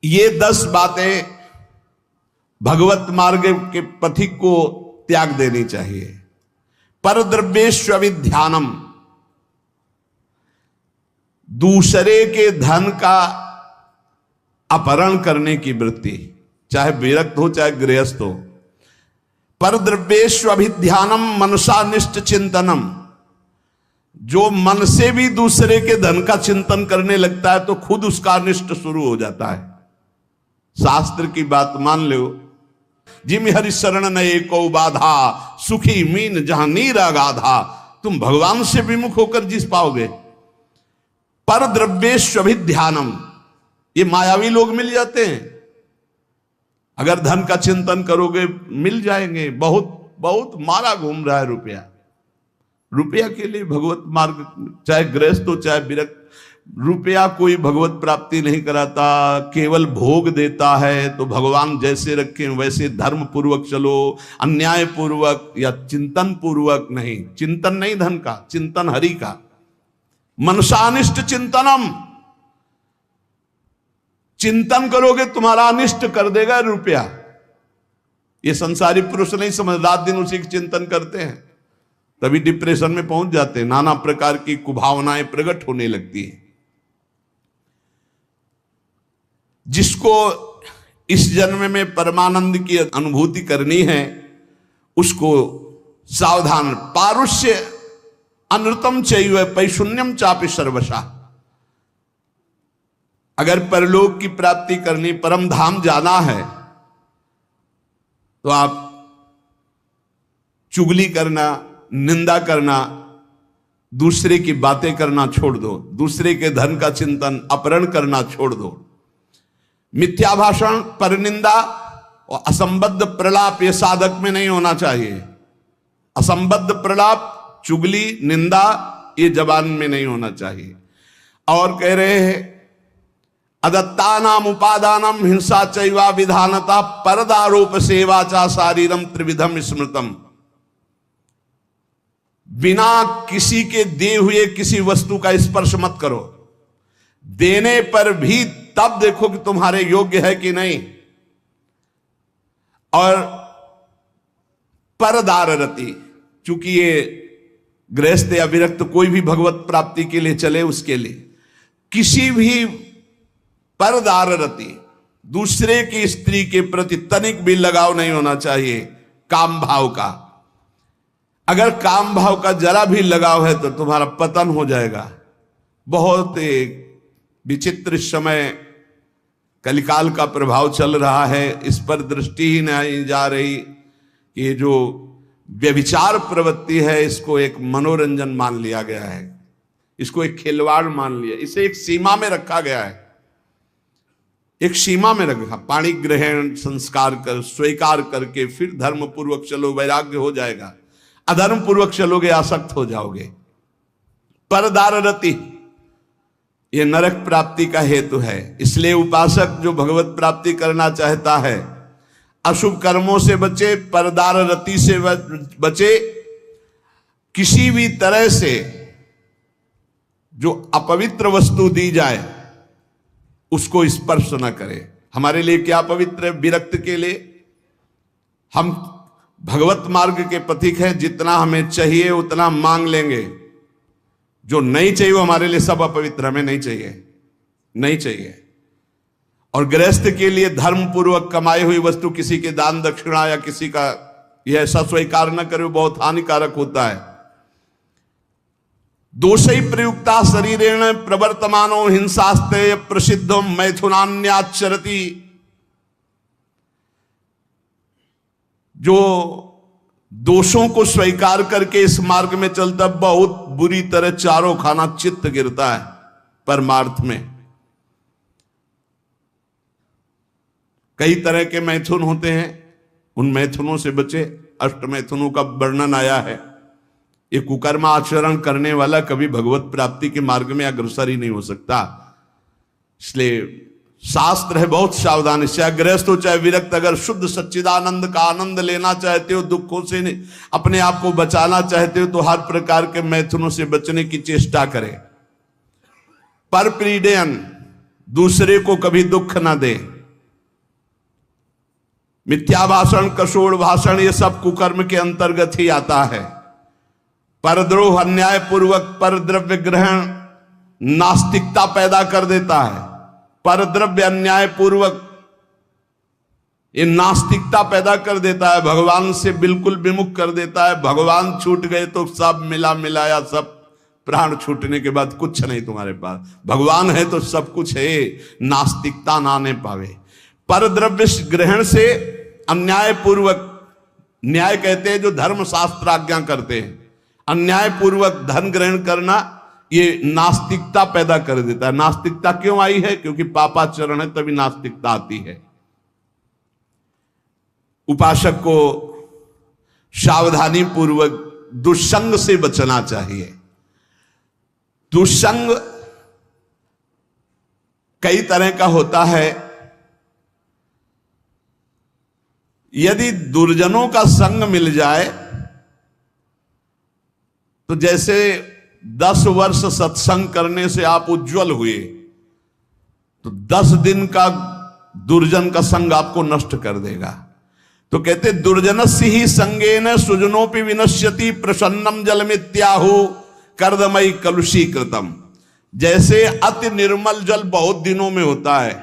ये 10 बातें भगवत मार्ग के पथिक को त्याग देनी चाहिए। परद्रव्येष्वभिध्यानम, दूसरे के धन का अपहरण करने की वृत्ति, चाहे विरक्त हो चाहे गृहस्थ हो। परद्रव्येष्वभिध्यानम मनसानिष्ट चिंतनम, जो मन से भी दूसरे के धन का चिंतन करने लगता है तो खुद उसका अनिष्ट शुरू हो जाता है। शास्त्र की बात मान लो, जिम हरि शरण नए को बाधा, सुखी मीन जहां नीर अगाधा। तुम भगवान से विमुख होकर जिस पाओगे। पर द्रव्येष्वभिध्यानम, ये मायावी लोग मिल जाते हैं। अगर धन का चिंतन करोगे मिल जाएंगे। बहुत बहुत मारा घूम रहा है रुपया, रुपया के लिए भगवत मार्ग, चाहे गृहस्थ हो चाहे विरक्त। रुपया कोई भगवत प्राप्ति नहीं कराता, केवल भोग देता है। तो भगवान जैसे रखें वैसे धर्म पूर्वक चलो, अन्याय पूर्वक या चिंतन पूर्वक नहीं। चिंतन नहीं धन का, चिंतन हरि का। मनसानिष्ट चिंतनम, चिंतन करोगे तुम्हारा अनिष्ट कर देगा रुपया। ये संसारी पुरुष नहीं समझ, रात दिन उसी के चिंतन करते हैं, तभी डिप्रेशन में पहुंच जाते हैं। नाना प्रकार की कुभावनाएं प्रकट होने लगती हैं। जिसको इस जन्म में परमानंद की अनुभूति करनी है उसको सावधान। पारुष्य अनृतम चैव पैशून्यम चापि सर्वशा। अगर परलोक की प्राप्ति करनी, परम धाम जाना है, तो आप चुगली करना, निंदा करना, दूसरे की बातें करना छोड़ दो। दूसरे के धन का चिंतन, अपहरण करना छोड़ दो। मिथ्या भाषण, परनिंदा और असंबद्ध प्रलाप ये साधक में नहीं होना चाहिए। असंबद्ध प्रलाप, चुगली, निंदा ये जबान में नहीं होना चाहिए। और कह रहे हैं अदत्तानाम उपादानम हिंसा चैवा विधानता परदारोप सेवा चा शारीरम त्रिविधम स्मृतम। बिना किसी के दिए हुए किसी वस्तु का स्पर्श मत करो। देने पर भी तब देखो कि तुम्हारे योग्य है कि नहीं। और परदार रति, चूंकि ये गृहस्थ या विरक्त कोई भी भगवत प्राप्ति के लिए चले, उसके लिए किसी भी परदार रति, दूसरे की स्त्री के प्रति तनिक भी लगाव नहीं होना चाहिए काम भाव का। अगर काम भाव का जरा भी लगाव है तो तुम्हारा पतन हो जाएगा। बहुत एक विचित्र समय कलिकाल का प्रभाव चल रहा है, इस पर दृष्टि ही नहीं जा रही। ये जो व्यभिचार प्रवृत्ति है इसको एक मनोरंजन मान लिया गया है, इसको एक खिलवाड़ मान लिया, इसे एक सीमा में रखा गया है। एक सीमा में रखा, पाणी ग्रहण संस्कार कर स्वीकार करके फिर धर्म पूर्वक चलो, वैराग्य हो जाएगा। अधर्म पूर्वक चलोगे आसक्त हो जाओगे। परदार रति ये नरक प्राप्ति का हेतु है। इसलिए उपासक जो भगवत प्राप्ति करना चाहता है अशुभ कर्मों से बचे, परदार रति से बचे। किसी भी तरह से जो अपवित्र वस्तु दी जाए उसको स्पर्श न करे। हमारे लिए क्या पवित्र है? विरक्त के लिए हम भगवत मार्ग के पथिक हैं, जितना हमें चाहिए उतना मांग लेंगे। जो नहीं चाहिए वो हमारे लिए सब अपवित्र, हमें नहीं चाहिए, नहीं चाहिए। और गृहस्थ के लिए धर्म पूर्वक कमाई हुई वस्तु किसी के दान दक्षिणा या किसी का यह ऐसा स्वीकार न करे, बहुत हानिकारक होता है। दोषै प्रयुक्ता शरीरेण प्रवर्तमानो हिंसास्ते प्रसिद्धो मैथुनान्याचरति। जो दोषों को स्वीकार करके इस मार्ग में चलता, बहुत बुरी तरह चारों खाना चित्त गिरता है परमार्थ में। कई तरह के मैथुन होते हैं, उन मैथुनों से बचे। अष्ट मैथुनों का वर्णन आया है। ये कुकर्म आचरण करने वाला कभी भगवत प्राप्ति के मार्ग में अग्रसर ही नहीं हो सकता। इसलिए शास्त्र है बहुत सावधानी से। गृहस्थ हो चाहे विरक्त, अगर शुद्ध सच्चिदानंद का आनंद लेना चाहते हो, दुखों से अपने आप को बचाना चाहते हो, तो हर प्रकार के मैथुनों से बचने की चेष्टा करें। पर पीड़यन, दूसरे को कभी दुख ना दे। मिथ्या भाषण, कशोड़ भाषण, ये सब कुकर्म के अंतर्गत ही आता है। परद्रोह, अन्याय पूर्वक परद्रव्य ग्रहण नास्तिकता पैदा कर देता है। परद्रव्य अन्याय पूर्वक ये नास्तिकता पैदा कर देता है, भगवान से बिल्कुल विमुख कर देता है। भगवान छूट गए तो सब मिला मिलाया सब, प्राण छूटने के बाद कुछ नहीं तुम्हारे पास। भगवान है तो सब कुछ है, नास्तिकता ना आने पावे। परद्रव्य ग्रहण से अन्याय पूर्वक, न्याय कहते हैं जो धर्म शास्त्र आज्ञा करते हैं, अन्याय पूर्वक धन ग्रहण करना ये नास्तिकता पैदा कर देता है। नास्तिकता क्यों आई है? क्योंकि पापाचरण है, तभी नास्तिकता आती है। उपासक को सावधानी पूर्वक दुष्संग से बचना चाहिए। दुष्संग कई तरह का होता है। यदि दुर्जनों का संग मिल जाए तो जैसे 10 वर्ष सत्संग करने से आप उज्जवल हुए, तो 10 दिन का दुर्जन का संग आपको नष्ट कर देगा। तो कहते दुर्जनस्य ही संगेन सुजनोपि विनश्यति प्रसन्नम जलमित्याहु कर्दमयी कलुषीकृतम। जैसे अति निर्मल जल बहुत दिनों में होता है,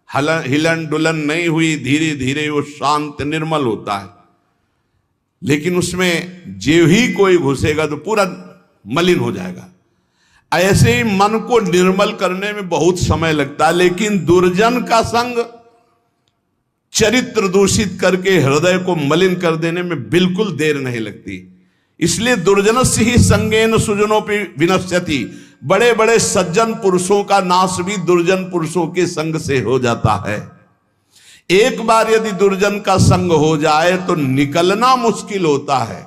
हिलन डुलन नहीं हुई, धीरे धीरे वो शांत निर्मल होता है, लेकिन उसमें जो ही कोई घुसेगा तो पूरा मलिन हो जाएगा। ऐसे ही मन को निर्मल करने में बहुत समय लगता है, लेकिन दुर्जन का संग चरित्र दूषित करके हृदय को मलिन कर देने में बिल्कुल देर नहीं लगती। इसलिए दुर्जनस्य ही संगेन सुजनोपि विनश्यति। बड़े बड़े सज्जन पुरुषों का नाश भी दुर्जन पुरुषों के संग से हो जाता है। एक बार यदि दुर्जन का संग हो जाए तो निकलना मुश्किल होता है।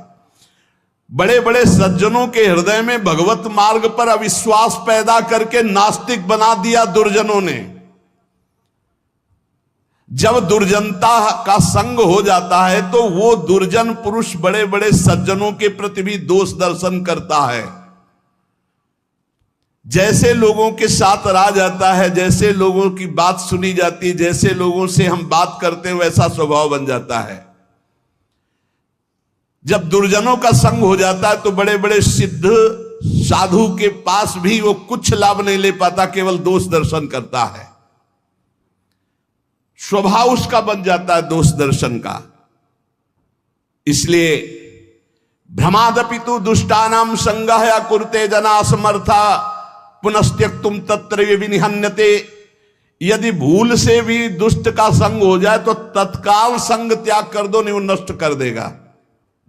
बड़े बड़े सज्जनों के हृदय में भगवत मार्ग पर अविश्वास पैदा करके नास्तिक बना दिया दुर्जनों ने। जब दुर्जनता का संग हो जाता है तो वो दुर्जन पुरुष बड़े बड़े सज्जनों के प्रति भी दोष दर्शन करता है। जैसे लोगों के साथ रहा जाता है, जैसे लोगों की बात सुनी जाती, जैसे लोगों से हम बात करते हैं, वैसा स्वभाव बन जाता है। जब दुर्जनों का संग हो जाता है तो बड़े बड़े सिद्ध साधु के पास भी वो कुछ लाभ नहीं ले पाता, केवल दोष दर्शन करता है। स्वभाव उसका बन जाता है दोष दर्शन का। इसलिए भ्रमादपि तु दुष्टानाम संगः या कुरुते जना समर्था पुनस्त्यक्तुम तत्र विनिहन्यते। यदि भूल से भी दुष्ट का संग हो जाए तो तत्काल संग त्याग कर दो, नहीं वो नष्ट कर देगा।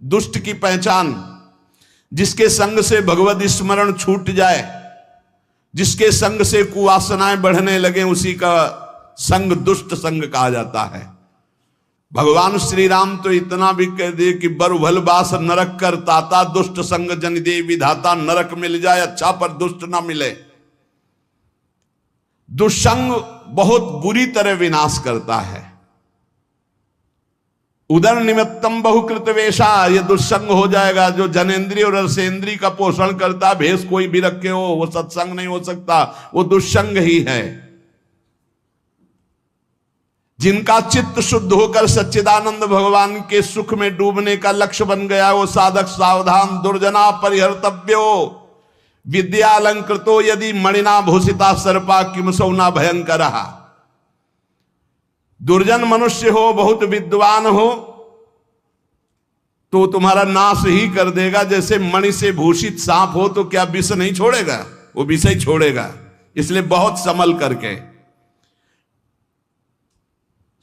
दुष्ट की पहचान, जिसके संग से भगवत स्मरण छूट जाए, जिसके संग से कुवासनाएं बढ़ने लगे, उसी का संग दुष्ट संग कहा जाता है। भगवान श्री राम तो इतना भी कह दे कि बरुभल बास नरक कर ताता, दुष्ट संग जन दे विधाता। नरक मिल जाए अच्छा, पर दुष्ट ना मिले। दुष्संग बहुत बुरी तरह विनाश करता है। उदर निमित्तम बहुकृत वेशा, ये दुष्संग हो जाएगा। जो जनेन्द्रिय और रसेंद्रिय का पोषण करता, भेष कोई भी रखे हो, वो सत्संग नहीं हो सकता, वो दुष्संग ही है। जिनका चित्त शुद्ध होकर सच्चिदानंद भगवान के सुख में डूबने का लक्ष्य बन गया, वो साधक सावधान। दुर्जना परिहर्तव्यो विद्यालंकृतो यदि मणिना भूषिता सर्पा किम सौना भयंकर। दुर्जन मनुष्य हो, बहुत विद्वान हो, तो तुम्हारा नाश ही कर देगा। जैसे मणि से भूषित सांप हो तो क्या विष नहीं छोड़ेगा? वो विष ही छोड़ेगा। इसलिए बहुत संभल करके।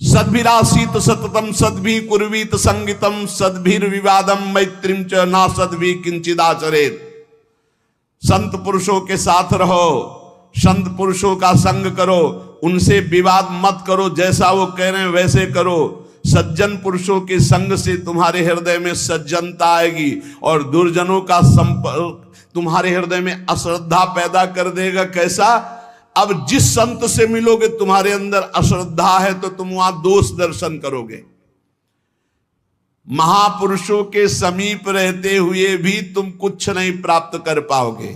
सद्भिरासीत सततम सद्भि कुर्वीत संगितम सद्भिर विवादम मैत्रीम च ना सद्भि किंचिदाचरेत। संत पुरुषों के साथ रहो, संत पुरुषों का संग करो, उनसे विवाद मत करो, जैसा वो कह रहे हैं वैसे करो। सज्जन पुरुषों के संग से तुम्हारे हृदय में सज्जनता आएगी, और दुर्जनों का संपर्क तुम्हारे हृदय में अश्रद्धा पैदा कर देगा। कैसा? अब जिस संत से मिलोगे तुम्हारे अंदर अश्रद्धा है तो तुम वहां दोष दर्शन करोगे। महापुरुषों के समीप रहते हुए भी तुम कुछ नहीं प्राप्त कर पाओगे।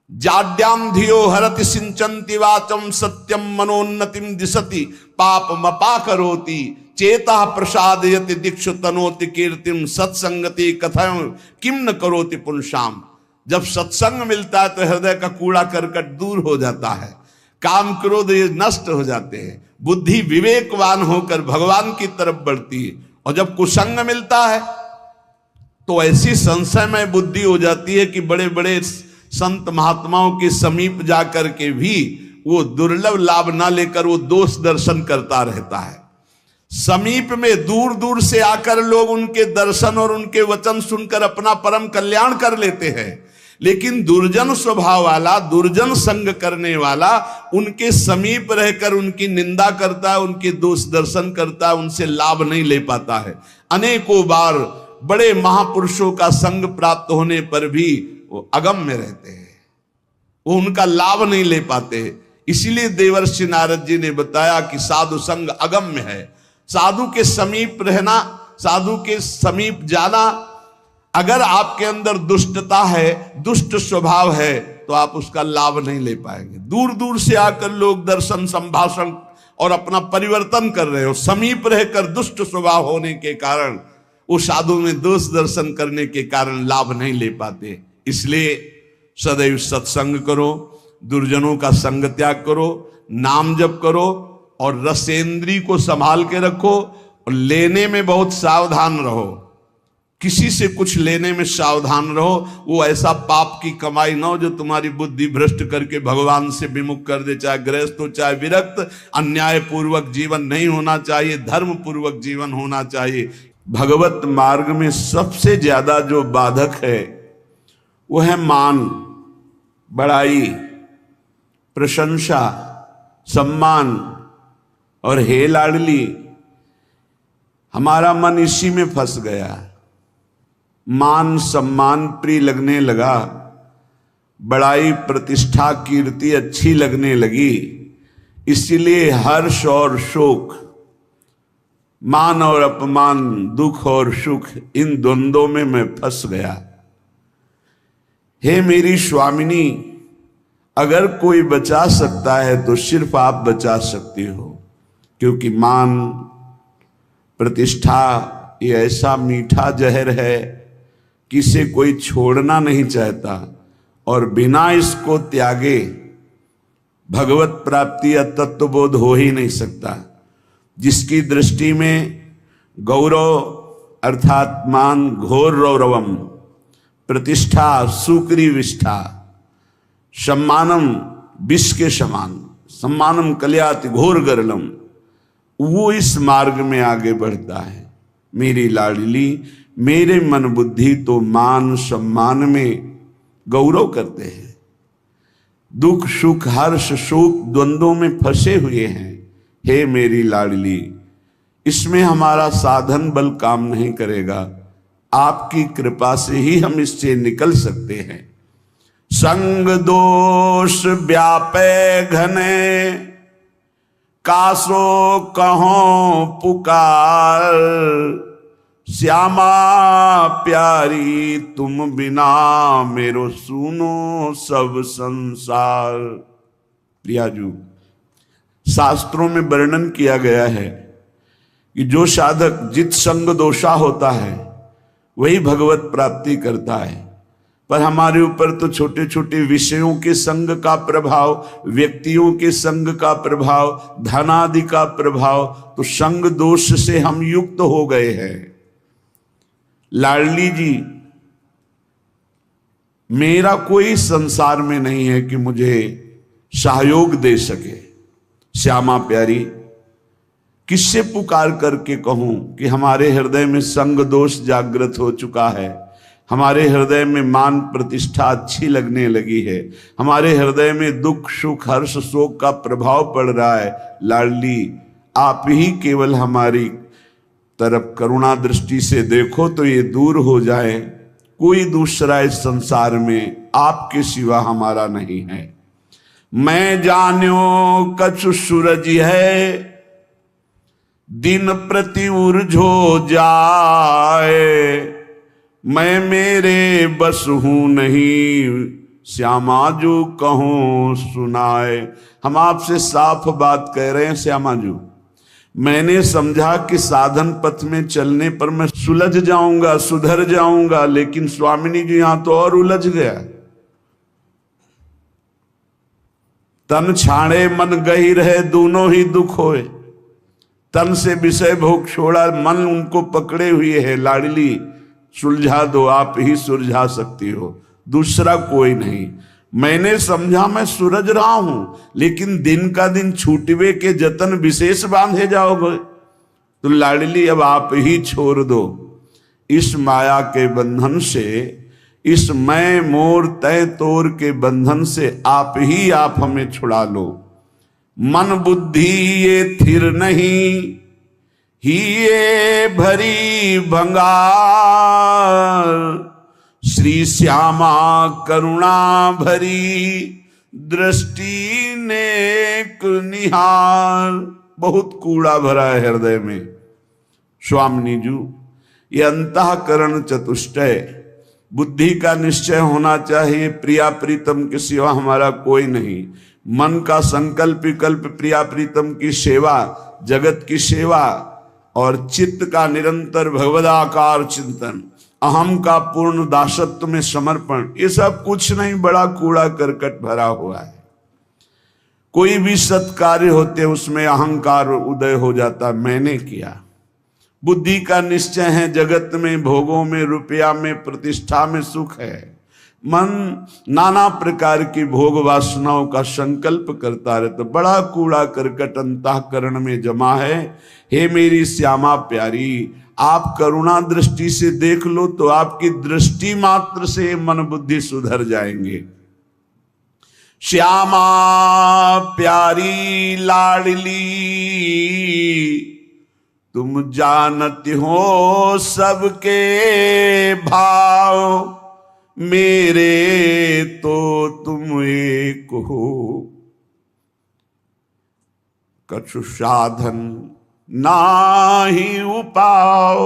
जाड्याम धियो हरति सिंचन्ति वाचम सत्यम मनोन्नतिम दिशति पापमपा करोति चेता प्रसादयति दीक्षु तनोति कीर्तिम सत्संगति कथम किम न करोति पुंसाम। जब सत्संग मिलता है तो हृदय का कूड़ा करकट दूर हो जाता है, काम क्रोध ये नष्ट हो जाते हैं, बुद्धि विवेकवान होकर भगवान की तरफ बढ़ती है। और जब कुसंग मिलता है तो ऐसी संशयमय बुद्धि हो जाती है कि बड़े बड़े संत महात्माओं के समीप जाकर के भी वो दुर्लभ लाभ ना लेकर वो दोष दर्शन करता रहता है। समीप में दूर दूर से आकर लोग उनके दर्शन और उनके वचन सुनकर अपना परम कल्याण कर लेते हैं, लेकिन दुर्जन स्वभाव वाला, दुर्जन संग करने वाला उनके समीप रहकर उनकी निंदा करता है, उनके दोष दर्शन करता है, उनसे लाभ नहीं ले पाता है। अनेकों बार बड़े महापुरुषों का संग प्राप्त होने पर भी वो अगम्य रहते हैं, वो उनका लाभ नहीं ले पाते। इसीलिए देवर्षि नारद जी ने बताया कि साधु संग अगम्य है। साधु के समीप रहना, साधु के समीप जाना, अगर आपके अंदर दुष्टता है, दुष्ट स्वभाव है, तो आप उसका लाभ नहीं ले पाएंगे। दूर दूर से आकर लोग दर्शन संभाषण और अपना परिवर्तन कर रहे हो, समीप रहकर दुष्ट स्वभाव होने के कारण, वो साधु में दोष दर्शन करने के कारण लाभ नहीं ले पाते। इसलिए सदैव सत्संग करो, दुर्जनों का संग त्याग करो, नाम जप करो और रसेंद्री को संभाल के रखो और लेने में बहुत सावधान रहो। किसी से कुछ लेने में सावधान रहो, वो ऐसा पाप की कमाई ना हो जो तुम्हारी बुद्धि भ्रष्ट करके भगवान से विमुख कर दे। चाहे गृहस्थ हो चाहे विरक्त, अन्याय पूर्वक जीवन नहीं होना चाहिए, धर्म पूर्वक जीवन होना चाहिए। भगवत मार्ग में सबसे ज्यादा जो बाधक है वो है मान, बड़ाई, प्रशंसा, सम्मान और हे लाडली। हमारा मन इसी में फंस गया। मान सम्मान प्रिय लगने लगा, बड़ाई प्रतिष्ठा कीर्ति अच्छी लगने लगी, इसीलिए हर्ष और शोक, मान और अपमान, दुख और सुख, इन द्वंद्वों में मैं फंस गया। हे मेरी स्वामिनी, अगर कोई बचा सकता है तो सिर्फ आप बचा सकती हो, क्योंकि मान प्रतिष्ठा ये ऐसा मीठा जहर है कि इसे कोई छोड़ना नहीं चाहता और बिना इसको त्यागे भगवत प्राप्ति या तत्वबोध हो ही नहीं सकता। जिसकी दृष्टि में गौरव अर्थात मान घोर रौरवम, प्रतिष्ठा सुक्री विष्ठा, सम्मानम विष के समान, सम्मानम कल्याति घोर गरलम, वो इस मार्ग में आगे बढ़ता है। मेरी लाडली, मेरे मन बुद्धि तो मान सम्मान में गौरव करते हैं, दुख सुख हर्ष शोक द्वंद्वों में फंसे हुए हैं। हे मेरी लाडली, इसमें हमारा साधन बल काम नहीं करेगा, आपकी कृपा से ही हम इससे निकल सकते हैं। संग दोष व्यापे घने, कासो कहो पुकार, श्यामा प्यारी तुम बिना मेरो सुनो सब संसार। प्रियाजू, शास्त्रों में वर्णन किया गया है कि जो साधक जित संग दोषा होता है वही भगवत प्राप्ति करता है। पर हमारे ऊपर तो छोटे छोटे विषयों के संग का प्रभाव, व्यक्तियों के संग का प्रभाव, धनादि का प्रभाव, तो संग दोष से हम युक्त हो गए हैं। लाडली जी, मेरा कोई संसार में नहीं है कि मुझे सहयोग दे सके। श्यामा प्यारी, किससे पुकार करके कहूं कि हमारे हृदय में संग दोष जागृत हो चुका है, हमारे हृदय में मान प्रतिष्ठा अच्छी लगने लगी है, हमारे हृदय में दुख सुख हर्ष शोक का प्रभाव पड़ रहा है। लाडली, आप ही केवल हमारी तरफ करुणा दृष्टि से देखो तो ये दूर हो जाए। कोई दूसरा इस संसार में आपके सिवा हमारा नहीं है। मैं जान्यो कछु सूरज है, दिन प्रति उर्झो जाए, मैं मेरे बस हूं नहीं, श्यामाजू कहूं सुनाए। हम आपसे साफ बात कह रहे हैं श्यामाजू। मैंने समझा कि साधन पथ में चलने पर मैं सुलझ जाऊंगा, सुधर जाऊंगा, लेकिन स्वामिनी जी यहां तो और उलझ गया। तन छाड़े मन गही रहे, दोनों ही दुख होए। तन से विषय भोग छोड़ा, मन उनको पकड़े हुए है। लाडली सुलझा दो, आप ही सुलझा सकती हो, दूसरा कोई नहीं। मैंने समझा मैं सूरज रहा हूं, लेकिन दिन का दिन छूटवे के जतन विशेष बांधे जाओगे। तो लाडली अब आप ही छोड़ दो इस माया के बंधन से, इस मैं मोर तय तोर के बंधन से आप हमें छुड़ा लो। मन बुद्धि ये थिर नहीं, ही ये भरी भंगार। श्री श्यामा करुणा भरी, दृष्टि नेक निहार। बहुत कूड़ा भरा है हृदय में स्वामिनी जू। ये अंतःकरण चतुष्टय, बुद्धि का निश्चय होना चाहिए, प्रिया प्रीतम के सिवा हमारा कोई नहीं। मन का संकल्प विकल्प प्रिया प्रीतम की सेवा, जगत की सेवा, और चित्त का निरंतर भगवदाकार चिंतन, अहम का पूर्ण दासत्व में समर्पण, ये सब कुछ नहीं, बड़ा कूड़ा करकट भरा हुआ है। कोई भी सत्कार्य होते उसमें अहंकार उदय हो जाता, मैंने किया। बुद्धि का निश्चय है, जगत में भोगों में रुपया में प्रतिष्ठा में सुख है। मन नाना प्रकार की भोग वासनाओं का संकल्प करता रहे, तो बड़ा कूड़ा करकट अंतःकरण में जमा है। हे मेरी श्यामा प्यारी, आप करुणा दृष्टि से देख लो तो आपकी दृष्टि मात्र से मन बुद्धि सुधर जाएंगे। श्यामा प्यारी लाडली, तुम जानती हो सबके भाव, मेरे तो तुम एक हो। कछु साधन ना ही उपाव,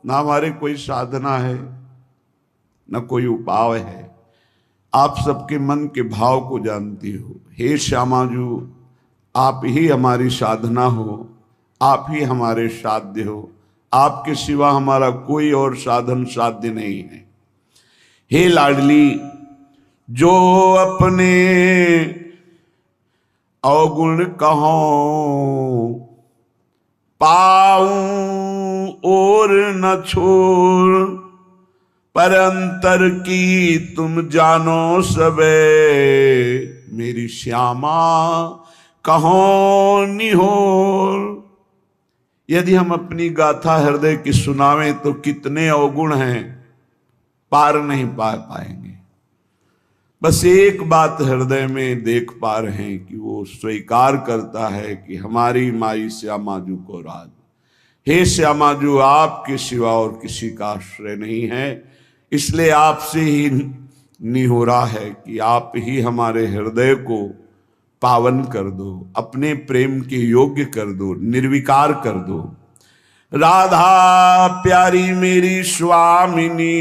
ना हमारे कोई साधना है न कोई उपाय है। आप सबके मन के भाव को जानती हो। हे श्यामाजू, आप ही हमारी साधना हो, आप ही हमारे साध्य हो। आपके सिवा हमारा कोई और साधन साध्य नहीं है। हे लाडली, जो अपने अवगुण कहो, पाऊं और न छोड़, पर अंतर की तुम जानो सबे। मेरी श्यामा कहो निहोर। यदि हम अपनी गाथा हृदय की सुनावें तो कितने अवगुण हैं, पार नहीं पा पाएंगे। बस एक बात हृदय में देख पा रहे हैं कि वो स्वीकार करता है कि हमारी माई श्यामाजू को राज। हे श्यामाजू, आपके सिवा और किसी का आश्रय नहीं है, इसलिए आपसे ही निहोरा है कि आप ही हमारे हृदय को पावन कर दो, अपने प्रेम के योग्य कर दो, निर्विकार कर दो। राधा प्यारी मेरी स्वामिनी,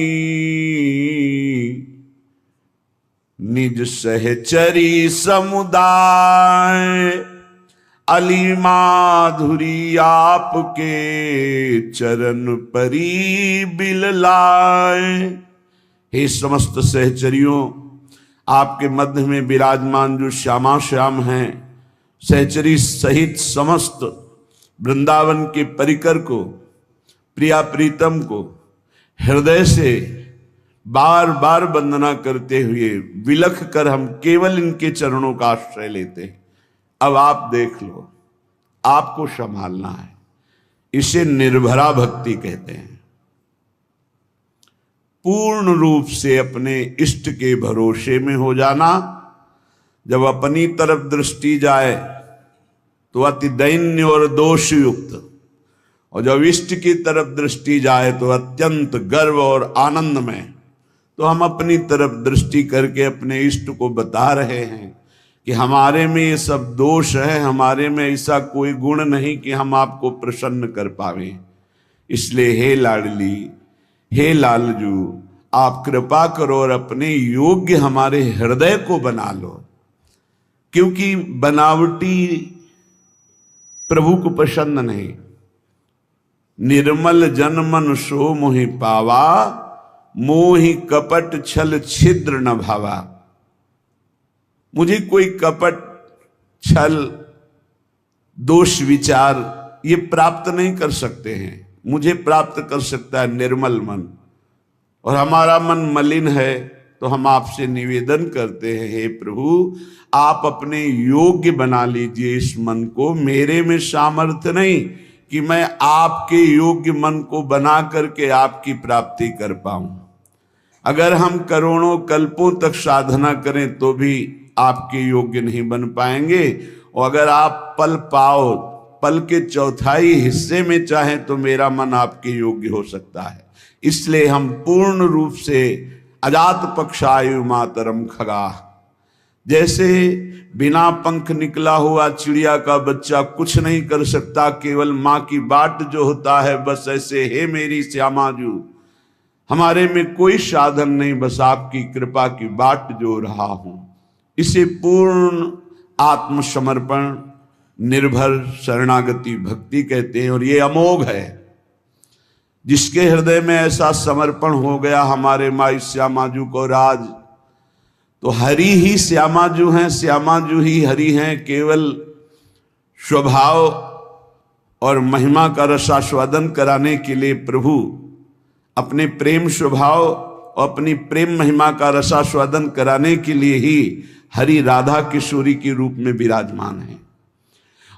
निज सहचरी समुदाय, अली माधुरी आपके चरण परी बिललाए। हे समस्त सहचरियों, आपके मध्य में विराजमान जो श्यामा श्याम हैं, सहचरी सहित समस्त वृंदावन के परिकर को, प्रिया प्रीतम को हृदय से बार बार वंदना करते हुए विलख कर हम केवल इनके चरणों का आश्रय लेते हैं। अब आप देख लो, आपको संभालना है। इसे निर्भरा भक्ति कहते हैं। पूर्ण रूप से अपने इष्ट के भरोसे में हो जाना। जब अपनी तरफ दृष्टि जाए तो अति दैन्य और दोष युक्त, और जब इष्ट की तरफ दृष्टि जाए तो अत्यंत गर्व और आनंद में। तो हम अपनी तरफ दृष्टि करके अपने इष्ट को बता रहे हैं कि हमारे में ये सब दोष है, हमारे में ऐसा कोई गुण नहीं कि हम आपको प्रसन्न कर पावे। इसलिए हे लाडली, हे लालजू, आप कृपा करो और अपने योग्य हमारे हृदय को बना लो, क्योंकि बनावटी प्रभु को पसंद नहीं। निर्मल जन मन सो मोहि पावा, मोहि कपट छल छिद्र न भावा। मुझे कोई कपट छल दोष विचार ये प्राप्त नहीं कर सकते हैं। मुझे प्राप्त कर सकता है निर्मल मन, और हमारा मन मलिन है। तो हम आपसे निवेदन करते हैं, हे प्रभु आप अपने योग्य बना लीजिए इस मन को। मेरे में सामर्थ्य नहीं कि मैं आपके योग्य मन को बना करके आपकी प्राप्ति कर पाऊं। अगर हम करोड़ों कल्पों तक साधना करें तो भी आपके योग्य नहीं बन पाएंगे। और अगर आप पल पाओ, पल के चौथाई हिस्से में चाहें तो मेरा मन आपके योग्य हो सकता है। इसलिए हम पूर्ण रूप से अजात पक्षायु मातरम खगा, जैसे बिना पंख निकला हुआ चिड़िया का बच्चा कुछ नहीं कर सकता, केवल माँ की बाट जो होता है, बस ऐसे हे मेरी श्यामाजू हमारे में कोई साधन नहीं, बस आपकी कृपा की बाट जो रहा हूं। इसे पूर्ण आत्मसमर्पण निर्भर शरणागति भक्ति कहते हैं। और ये अमोघ है। जिसके हृदय में ऐसा समर्पण हो गया हमारे माई श्यामाजू को राज, तो हरि ही श्यामाजू हैं, श्यामाजू ही हरि हैं। केवल स्वभाव और महिमा का रसास्वादन कराने के लिए प्रभु अपने प्रेम स्वभाव और अपनी प्रेम महिमा का रसास्वादन कराने के लिए ही हरि राधा किशोरी के रूप में विराजमान है।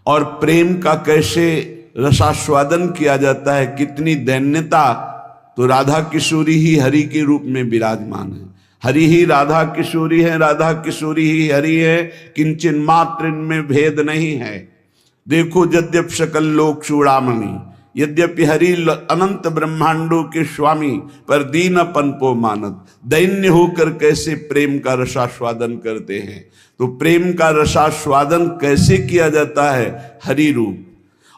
और प्रेम का कैसे रसास्वादन किया जाता है, कितनी दैन्यता, तो राधा किशोरी ही हरि के रूप में विराजमान है। हरि ही राधा किशोरी है, राधा किशोरी ही हरि है, किंचन मात्र इनमें भेद नहीं है। देखो यद्यप सकल लोक चूड़ामणि, यद्यपि हरि अनंत ब्रह्मांडों के स्वामी, पर दीनपन को मानत, दैन्य होकर कैसे प्रेम का रसास्वादन करते हैं। तो प्रेम का रसास्वादन कैसे किया जाता है, हरि रूप।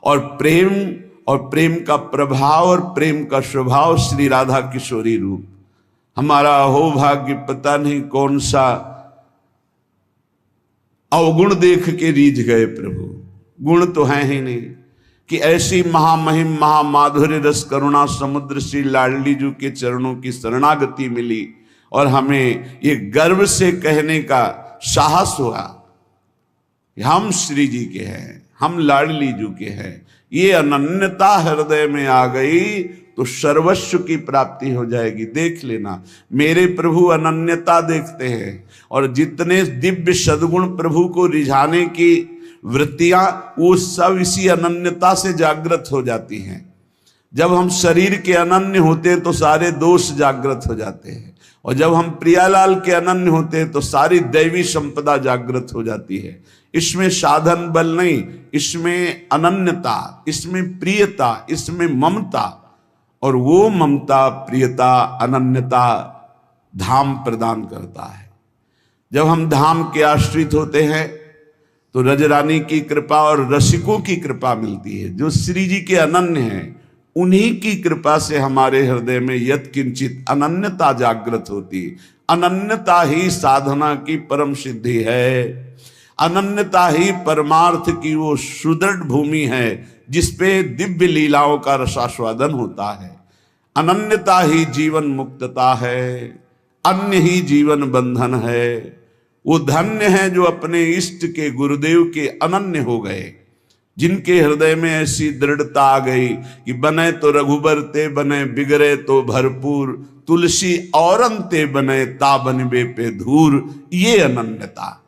और प्रेम का प्रभाव और प्रेम का स्वभाव श्री राधा किशोरी रूप। हमारा हो भाग्य, पता नहीं कौन सा अवगुण देख के रीझ गए प्रभु। गुण तो है ही नहीं कि ऐसी महामहिम महामाधुर्य रस करुणा समुद्र श्री लाडली जी के चरणों की शरणागति मिली, और हमें ये गर्व से कहने का साहस हुआ हम श्री जी के हैं, हम लाडली जी के हैं। ये अनन्यता हृदय में आ गई तो सर्वस्व की प्राप्ति हो जाएगी। देख लेना, मेरे प्रभु अनन्यता देखते हैं, और जितने दिव्य सद्गुण प्रभु को रिझाने की वृत्तियां, वो सब इसी अनन्यता से जागृत हो जाती हैं। जब हम शरीर के अनन्य होते हैं तो सारे दोष जागृत हो जाते हैं, और जब हम प्रियालाल के अनन्य होते हैं तो सारी दैवी संपदा जागृत हो जाती है। इसमें साधन बल नहीं, इसमें अनन्यता, इसमें प्रियता, इसमें ममता, और वो ममता प्रियता अनन्यता धाम प्रदान करता है। जब हम धाम के आश्रित होते हैं तो रजरानी की कृपा और रसिकों की कृपा मिलती है। जो श्री जी के अनन्य हैं, उन्हीं की कृपा से हमारे हृदय में यत्किंचित अनन्यता जागृत होती। अनन्यता ही साधना की परम सिद्धि है। अनन्यता ही परमार्थ की वो सुदृढ़ भूमि है जिसपे दिव्य लीलाओं का रसास्वादन होता है। अनन्यता ही जीवन मुक्तता है, अन्य ही जीवन बंधन है। वो धन्य है जो अपने इष्ट के गुरुदेव के अनन्य हो गए, जिनके हृदय में ऐसी दृढ़ता आ गई कि बने तो रघुबर ते बने, बिगड़े तो भरपूर, तुलसी औरन ते बने, ता बनबे पे धूर। ये अनन्यता,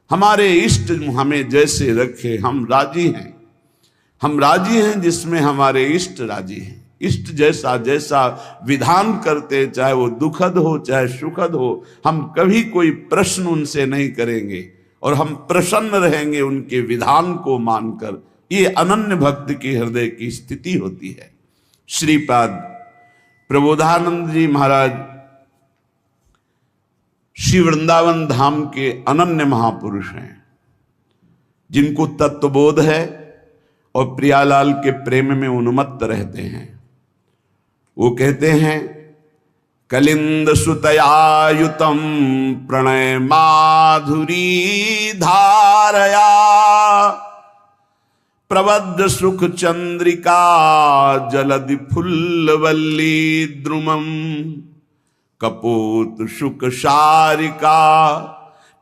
हमारे इष्ट हमें जैसे रखे हम राजी हैं। हम राजी हैं जिसमें हमारे इष्ट राजी हैं। इष्ट जैसा जैसा विधान करते, चाहे वो दुखद हो चाहे सुखद हो, हम कभी कोई प्रश्न उनसे नहीं करेंगे और हम प्रसन्न रहेंगे उनके विधान को मानकर। ये अनन्य भक्त की हृदय की स्थिति होती है। श्रीपाद प्रबोधानंद जी महाराज श्री वृंदावन धाम के अनन्य महापुरुष हैं, जिनको तत्वबोध है और प्रियालाल के प्रेम में उन्मत्त रहते हैं। वो कहते हैं कलिंद सुतयायुतम प्रणय माधुरी धारया प्रबद्ध सुख चंद्रिका जलधि फुल्लवल्ली द्रुमम कपोत शुक शारिका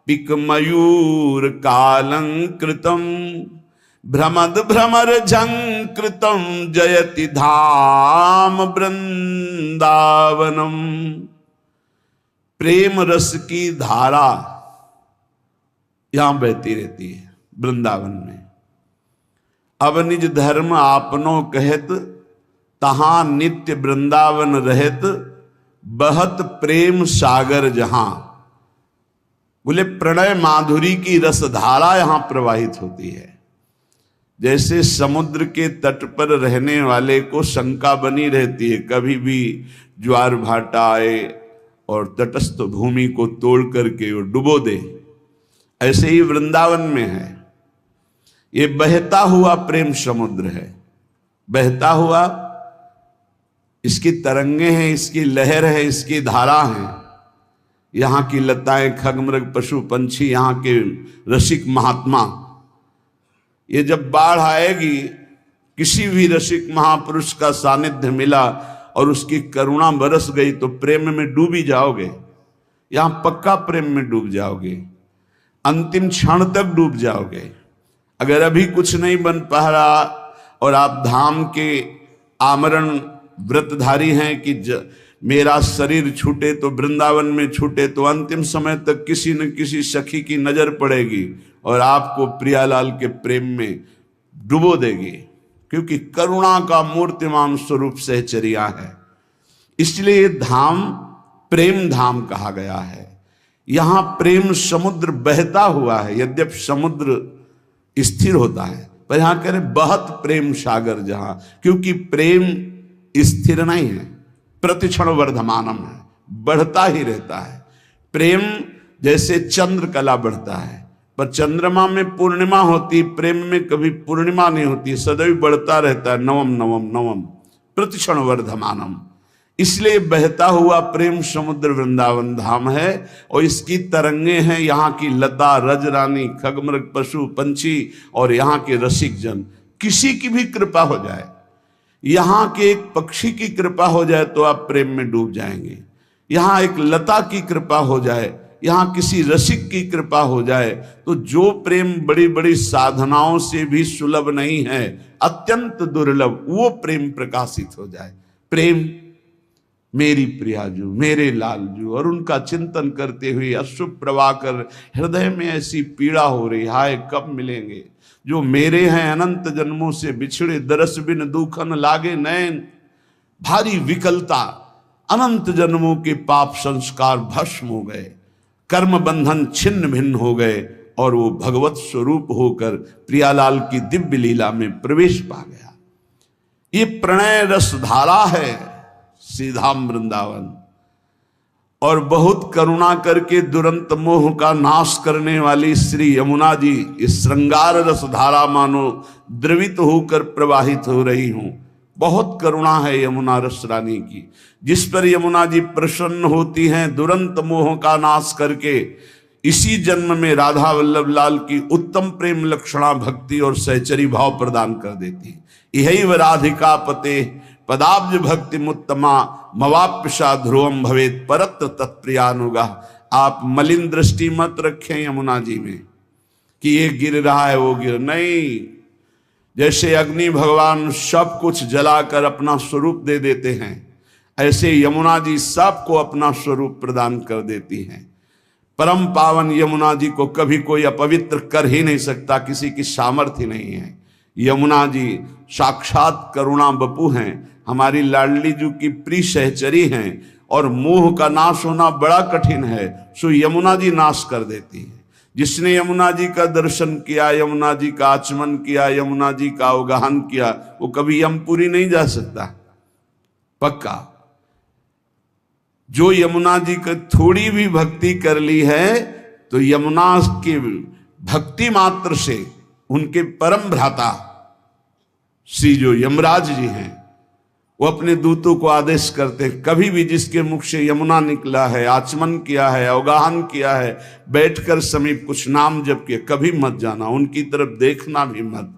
पिक मयूर कालंकृतम भ्रमद भ्रमर झंकृतम जयति धाम वृंदावनम। प्रेम रस की धारा यहां बहती रहती है वृंदावन में। अब निज धर्म आपनो कहत तहां नित्य वृंदावन रहत बहत प्रेम सागर जहां। बोले प्रणय माधुरी की रसधारा यहां प्रवाहित होती है। जैसे समुद्र के तट पर रहने वाले को शंका बनी रहती है, कभी भी ज्वार भाटा आए और तटस्थ भूमि को तोड़ करके वो डुबो दे, ऐसे ही वृंदावन में है। ये बहता हुआ प्रेम समुद्र है, बहता हुआ, इसकी तरंगे हैं, इसकी लहर है, इसकी धारा है। यहाँ की लताएं, खगमृग, पशु पंछी, यहाँ के रसिक महात्मा, ये जब बाढ़ आएगी, किसी भी रसिक महापुरुष का सानिध्य मिला और उसकी करुणा बरस गई तो प्रेम में डूब ही जाओगे। यहां पक्का प्रेम में डूब जाओगे, अंतिम क्षण तक डूब जाओगे। अगर अभी कुछ नहीं बन पा रहा और आप धाम के आमरण व्रतधारी हैं कि मेरा शरीर छूटे तो वृंदावन में छूटे, तो अंतिम समय तक किसी न किसी सखी की नजर पड़ेगी और आपको प्रियालाल के प्रेम में डुबो देगी, क्योंकि करुणा का मूर्तिमान स्वरूप सहचर्या है। इसलिए ये धाम प्रेम धाम कहा गया है। यहां प्रेम समुद्र बहता हुआ है। यद्यपि समुद्र स्थिर होता है, पर यहां कह रहे बहुत प्रेम सागर जहां, क्योंकि प्रेम स्थिर नहीं है, प्रतिक्षण वर्धमानम है, बढ़ता ही रहता है। प्रेम जैसे चंद्र कला बढ़ता है, पर चंद्रमा में पूर्णिमा होती, प्रेम में कभी पूर्णिमा नहीं होती, सदैव बढ़ता रहता है, नवम नवम नवम प्रतिक्षण वर्धमानम। इसलिए बहता हुआ प्रेम समुद्र वृंदावन धाम है और इसकी तरंगे हैं यहाँ की लता, रजरानी, खगमृग, पशु पंछी और यहाँ के रसिक जन। किसी की भी कृपा हो जाए, यहाँ के एक पक्षी की कृपा हो जाए तो आप प्रेम में डूब जाएंगे। यहाँ एक लता की कृपा हो जाए, यहाँ किसी रसिक की कृपा हो जाए, तो जो प्रेम बड़ी बड़ी साधनाओं से भी सुलभ नहीं है, अत्यंत दुर्लभ, वो प्रेम प्रकाशित हो जाए। प्रेम मेरी प्रियाजू, मेरे लालजू, और उनका चिंतन करते हुए अश्रु प्रवाह कर हृदय में ऐसी पीड़ा हो रही, हाय कब मिलेंगे जो मेरे हैं, अनंत जन्मों से बिछड़े, दरस बिन दुखन लागे नैन, भारी विकलता, अनंत जन्मों के पाप संस्कार भस्म हो गए, कर्म बंधन छिन्न भिन्न हो गए और वो भगवत स्वरूप होकर प्रियालाल की दिव्य लीला में प्रवेश पा गया। ये प्रणय रस धारा है सीधाम वृंदावन। और बहुत करुणा करके दुरंत मोह का नाश करने वाली श्री यमुना जी इस श्रृंगार रस धारा मानो द्रवित होकर प्रवाहित हो रही हूं। बहुत करुणा है यमुना रस रानी की, जिस पर यमुना जी प्रसन्न होती हैं, दुरंत मोह का नाश करके इसी जन्म में राधा वल्लभ लाल की उत्तम प्रेम लक्षणा भक्ति और सहचरी भाव प्रदान कर देती। यही व राधिका पते पदाब्ज भक्ति मुत्तमा मवाप्यशा ध्रुवम भवेत परत्र तत्प्रियानुगा। आप मलिन दृष्टि मत रखें यमुना जी में कि ये गिर रहा है वो गिर नहीं। जैसे अग्नि भगवान सब कुछ जलाकर अपना स्वरूप दे देते हैं, ऐसे यमुना जी सबको अपना स्वरूप प्रदान कर देती हैं। परम पावन यमुना जी को कभी कोई अपवित्र कर ही नहीं सकता, किसी की सामर्थ्य नहीं है। यमुना जी साक्षात करुणा बपू हैं, हमारी लाडली जी की प्रिय सहचरी हैं, और मोह का नाश होना बड़ा कठिन है, सो यमुना जी नाश कर देती है। जिसने यमुना जी का दर्शन किया, यमुना जी का आचमन किया, यमुना जी का अवगाहन किया, वो कभी यमपुरी नहीं जा सकता पक्का। जो यमुना जी का थोड़ी भी भक्ति कर ली है, तो यमुना की भक्ति मात्र से उनके परम भ्राता श्री जो यमराज जी हैं, वो अपने दूतों को आदेश करते, कभी भी जिसके मुख से यमुना निकला है, आचमन किया है, अवगाहन किया है, बैठकर समीप कुछ नाम जप किया, कभी मत जाना, उनकी तरफ देखना भी मत।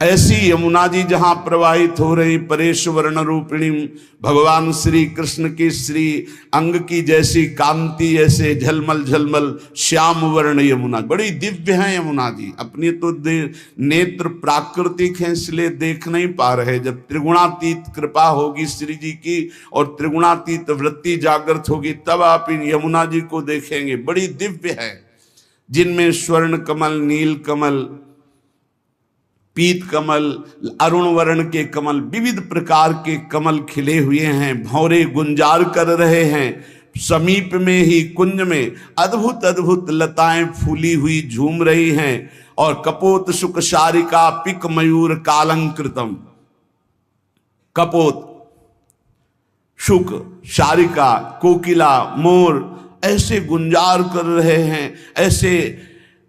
ऐसी यमुना जी जहां प्रवाहित हो रही परेश वर्ण रूपिणी भगवान श्री कृष्ण की श्री अंग की जैसी कांति, ऐसे झलमल झलमल श्याम वर्ण यमुना, बड़ी दिव्य है यमुना जी। अपनी तो नेत्र प्राकृतिक हैं इसलिए देख नहीं पा रहे, जब त्रिगुणातीत कृपा होगी श्री जी की और त्रिगुणातीत वृत्ति जागृत होगी तब आप इन यमुना जी को देखेंगे। बड़ी दिव्य है, जिनमें स्वर्ण कमल, नील कमल, पीत कमल, अरुण वर्ण के कमल, विविध प्रकार के कमल खिले हुए हैं, भौरे गुंजार कर रहे हैं। समीप में ही कुंज में अद्भुत अद्भुत लताएं फूली हुई झूम रही हैं और कपोत शुक शारिका पिक मयूर कालंकृतम, कपोत, शुक, शारिका, कोकिला, मोर ऐसे गुंजार कर रहे हैं, ऐसे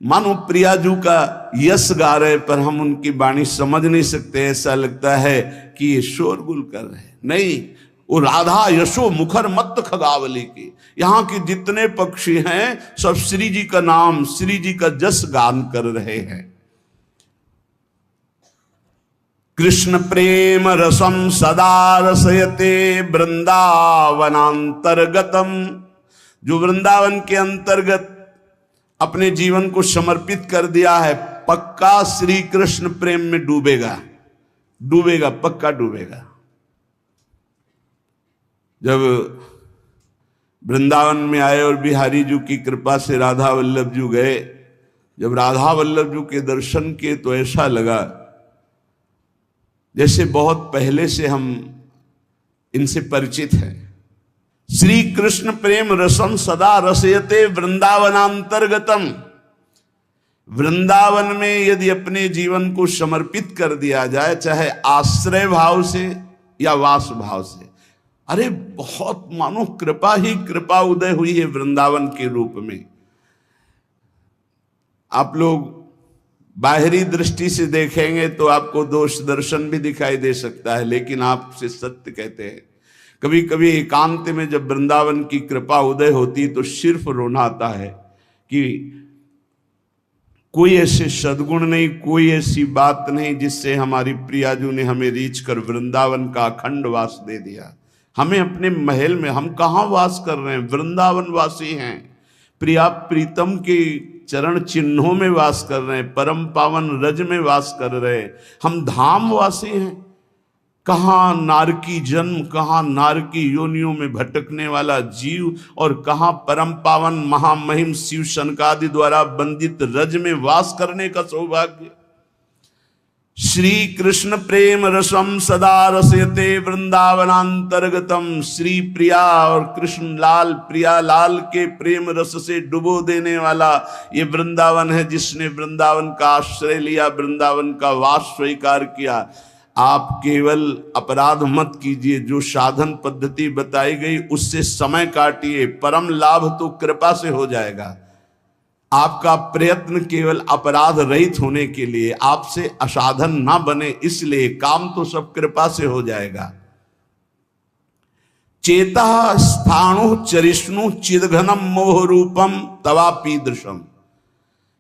मानो प्रियाजू का यश गा रहे, पर हम उनकी वाणी समझ नहीं सकते। ऐसा लगता है कि ये शोरगुल कर रहे हैं, नहीं, वो राधा यशो मुखर मत खगावली की। यहाँ के जितने पक्षी हैं सब श्री जी का नाम, श्री जी का जस गान कर रहे हैं। कृष्ण प्रेम रसम सदा रसयते वृंदावनांतर्गतम, जो वृंदावन के अंतर्गत अपने जीवन को समर्पित कर दिया है, पक्का श्री कृष्ण प्रेम में डूबेगा, डूबेगा, पक्का डूबेगा। जब वृंदावन में आए और बिहारी जी की कृपा से राधा वल्लभ जी गए, जब राधा वल्लभ जी के दर्शन किए तो ऐसा लगा जैसे बहुत पहले से हम इनसे परिचित हैं। श्री कृष्ण प्रेम रसम सदा रसयते वृंदावनांतर्गतम, वृंदावन में यदि अपने जीवन को समर्पित कर दिया जाए, चाहे आश्रय भाव से या वास भाव से, अरे बहुत मानो कृपा ही कृपा उदय हुई है वृंदावन के रूप में। आप लोग बाहरी दृष्टि से देखेंगे तो आपको दोष दर्शन भी दिखाई दे सकता है, लेकिन आपसे सत्य कहते हैं, कभी कभी एकांत में जब वृंदावन की कृपा उदय होती तो सिर्फ रोना आता है कि कोई ऐसे सद्गुण नहीं, कोई ऐसी बात नहीं जिससे हमारी प्रियाजू ने हमें रीच कर वृंदावन का अखंड वास दे दिया। हमें अपने महल में, हम कहाँ वास कर रहे हैं, वृंदावन वासी हैं, प्रिया प्रीतम के चरण चिन्हों में वास कर रहे हैं, परम पावन रज में वास कर रहे हैं, हम धाम वासी हैं। कहाँ नारकी जन्म, कहाँ नारकी योनियों में भटकने वाला जीव और कहाँ परम पावन महामहिम शिव शनकादि द्वारा बंदित रज में वास करने का सौभाग्य। श्री कृष्ण प्रेम रसम सदा रसयते वृंदावनांतर्गतम, श्री प्रिया और कृष्ण लाल, प्रिया लाल के प्रेम रस से डुबो देने वाला ये वृंदावन है, जिसने वृंदावन का आश्रय लिया, वृंदावन का वास स्वीकार किया। आप केवल अपराध मत कीजिए, जो साधन पद्धति बताई गई उससे समय काटिए, परम लाभ तो कृपा से हो जाएगा। आपका प्रयत्न केवल अपराध रहित होने के लिए, आपसे असाधन ना बने, इसलिए काम तो सब कृपा से हो जाएगा। चेता स्थाणु चरिष्णु चिदघनम मोह रूपम तवापी दृशम,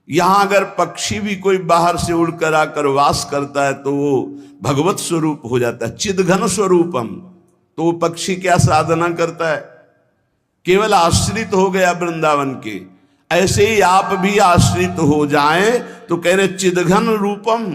यहां अगर पक्षी भी कोई बाहर से उड़कर आकर वास करता है तो वो भगवत स्वरूप हो जाता है, चिदघन स्वरूपम। तो वो पक्षी क्या साधना करता है, केवल आश्रित हो गया वृंदावन के। ऐसे ही आप भी आश्रित हो जाएं तो कह रहे चिदघन रूपम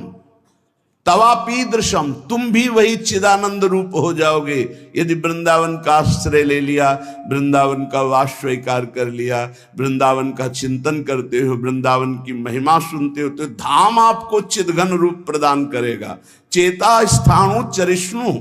तवापी दृशम, तुम भी वही चिदानंद रूप हो जाओगे यदि वृंदावन का आश्रय ले लिया, वृंदावन का वास स्वीकार कर लिया, वृंदावन का चिंतन करते हो, वृंदावन की महिमा सुनते हो, तो धाम आपको चिदघन रूप प्रदान करेगा। चेता स्थाणु चरिष्णु,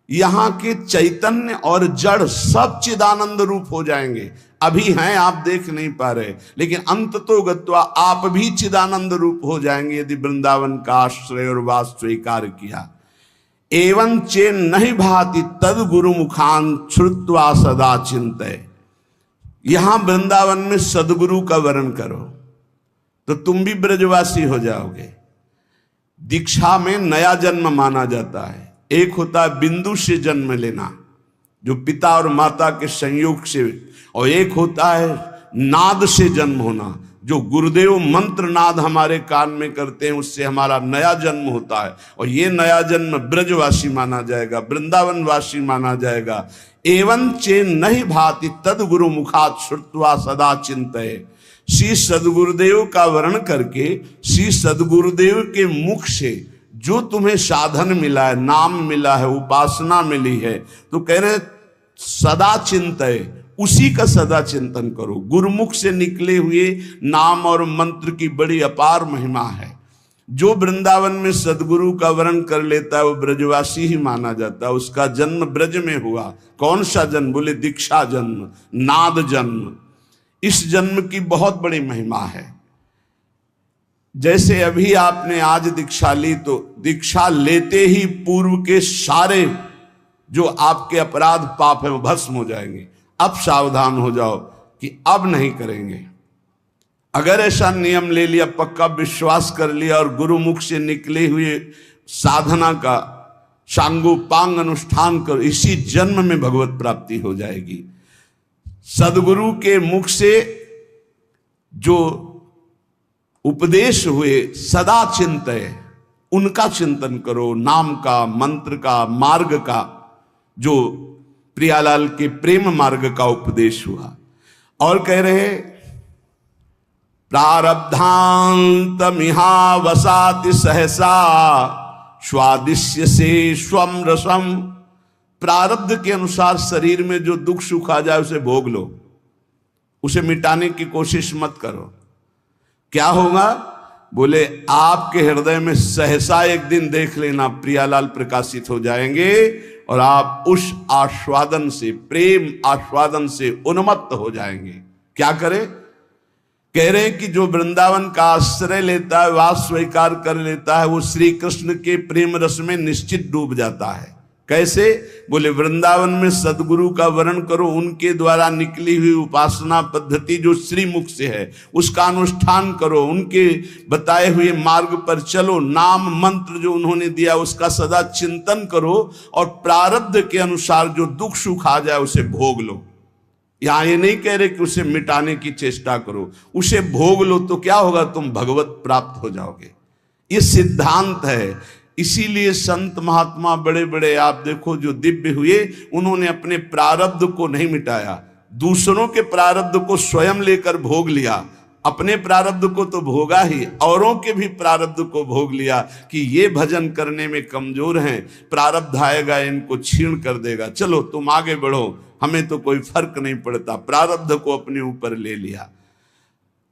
यहाँ के चैतन्य और जड़ सब चिदानंद रूप हो जाएंगे। अभी हैं, आप देख नहीं पा रहे, लेकिन अंत तो गत्वा आप भी चिदानंद रूप हो जाएंगे यदि वृंदावन का आश्रय और वास स्वीकार किया। एवं चे नहीं भाति तद गुरु मुखान श्रुत्वा सदा चिंतय, यहां वृंदावन में सदगुरु का वर्ण करो तो तुम भी ब्रजवासी हो जाओगे। दीक्षा में नया जन्म माना जाता है, एक होता है बिंदु से जन्म लेना, जो पिता और माता के संयोग से, और एक होता है नाद से जन्म होना, जो गुरुदेव मंत्र नाद हमारे कान में करते हैं, उससे हमारा नया जन्म होता है। और ये नया जन्म ब्रजवासी माना जाएगा, वृंदावनवासी माना जाएगा। एवं चे नहीं भाति तद गुरु मुखात श्रुत्वा सदा चिंतये। श्री सदगुरुदेव का वर्ण करके, श्री सदगुरुदेव के मुख से जो तुम्हें साधन मिला है, नाम मिला है, उपासना मिली है, तो कह रहे सदा चिंतये, उसी का सदा चिंतन करो। गुरुमुख से निकले हुए नाम और मंत्र की बड़ी अपार महिमा है। जो वृंदावन में सदगुरु का वर्ण कर लेता है वो ब्रजवासी ही माना जाता है। उसका जन्म ब्रज में हुआ। कौन सा जन्म? बोले दीक्षा जन्म, नाद जन्म। इस जन्म की बहुत बड़ी महिमा है। जैसे अभी आपने आज दीक्षा ली, तो दीक्षा लेते ही पूर्व के सारे जो आपके अपराध पाप है वो भस्म हो जाएंगे। अब सावधान हो जाओ कि अब नहीं करेंगे। अगर ऐसा नियम ले लिया, पक्का विश्वास कर लिया और गुरुमुख से निकले हुए साधना का सांगोपांग अनुष्ठान करो, इसी जन्म में भगवत प्राप्ति हो जाएगी। सदगुरु के मुख से जो उपदेश हुए सदा चिंतय, उनका चिंतन करो। नाम का, मंत्र का, मार्ग का, जो प्रियालाल के प्रेम मार्ग का उपदेश हुआ। और कह रहे प्रारब्धांत मिहावसाति सहसा स्वादिश्य से स्वम रसम। प्रारब्ध के अनुसार शरीर में जो दुख सुख आ जाए उसे भोग लो, उसे मिटाने की कोशिश मत करो। क्या होगा? बोले आपके हृदय में सहसा एक दिन देख लेना प्रियालाल प्रकाशित हो जाएंगे और आप उस आस्वादन से, प्रेम आस्वादन से उन्मत्त हो जाएंगे। क्या करें? कह रहे हैं कि जो वृंदावन का आश्रय लेता है, वास स्वीकार कर लेता है, वो श्री कृष्ण के प्रेम रस में निश्चित डूब जाता है। कैसे? बोले वृंदावन में सदगुरु का वर्ण करो, उनके द्वारा निकली हुई उपासना पद्धति जो श्रीमुख से है उसका अनुष्ठान करो, उनके बताए हुए मार्ग पर चलो, नाम मंत्र जो उन्होंने दिया उसका सदा चिंतन करो, और प्रारब्ध के अनुसार जो दुख सुख आ जाए उसे भोग लो। यहां ये नहीं कह रहे कि उसे मिटाने की चेष्टा करो, उसे भोग लो, तो क्या होगा? तुम भगवत प्राप्त हो जाओगे। ये सिद्धांत है। इसीलिए संत महात्मा बड़े बड़े आप देखो जो दिव्य हुए, उन्होंने अपने प्रारब्ध को नहीं मिटाया, दूसरों के प्रारब्ध को स्वयं लेकर भोग लिया। अपने प्रारब्ध को तो भोगा ही, औरों के भी प्रारब्ध को भोग लिया कि ये भजन करने में कमजोर हैं, प्रारब्ध आएगा इनको छीण कर देगा, चलो तुम आगे बढ़ो, हमें तो कोई फर्क नहीं पड़ता। प्रारब्ध को अपने ऊपर ले लिया।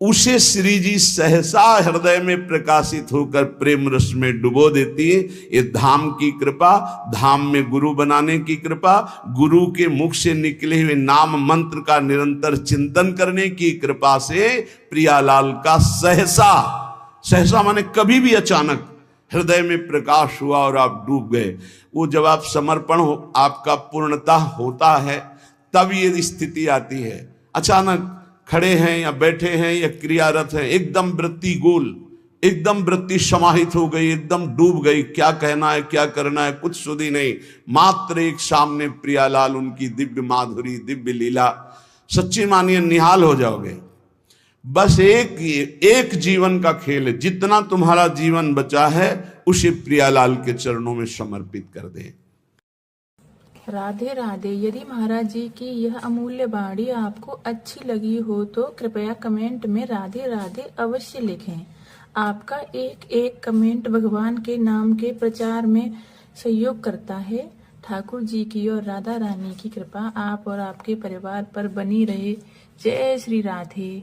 उसे श्री जी सहसा हृदय में प्रकाशित होकर प्रेम रस में डुबो देती है। ये धाम की कृपा, धाम में गुरु बनाने की कृपा, गुरु के मुख से निकले हुए नाम मंत्र का निरंतर चिंतन करने की कृपा से प्रियालाल का सहसा, सहसा माने कभी भी अचानक हृदय में प्रकाश हुआ और आप डूब गए। वो जब आप समर्पण हो, आपका पूर्णता होता है, तब ये स्थिति आती है। अचानक खड़े हैं या बैठे हैं या क्रियारत हैं, एकदम वृत्ति गोल, एकदम वृत्ति समाहित हो गई, एकदम डूब गई, क्या कहना है क्या करना है कुछ सुधी नहीं। मात्र एक सामने प्रियालाल, उनकी दिव्य माधुरी, दिव्य लीला, सच्ची मानिए निहाल हो जाओगे। बस एक जीवन का खेल है, जितना तुम्हारा जीवन बचा है उसे प्रियालाल के चरणों में समर्पित कर दे। राधे राधे। यदि महाराज जी की यह अमूल्य वाणी आपको अच्छी लगी हो तो कृपया कमेंट में राधे राधे अवश्य लिखें। आपका एक एक कमेंट भगवान के नाम के प्रचार में सहयोग करता है। ठाकुर जी की और राधा रानी की कृपा आप और आपके परिवार पर बनी रहे। जय श्री राधे।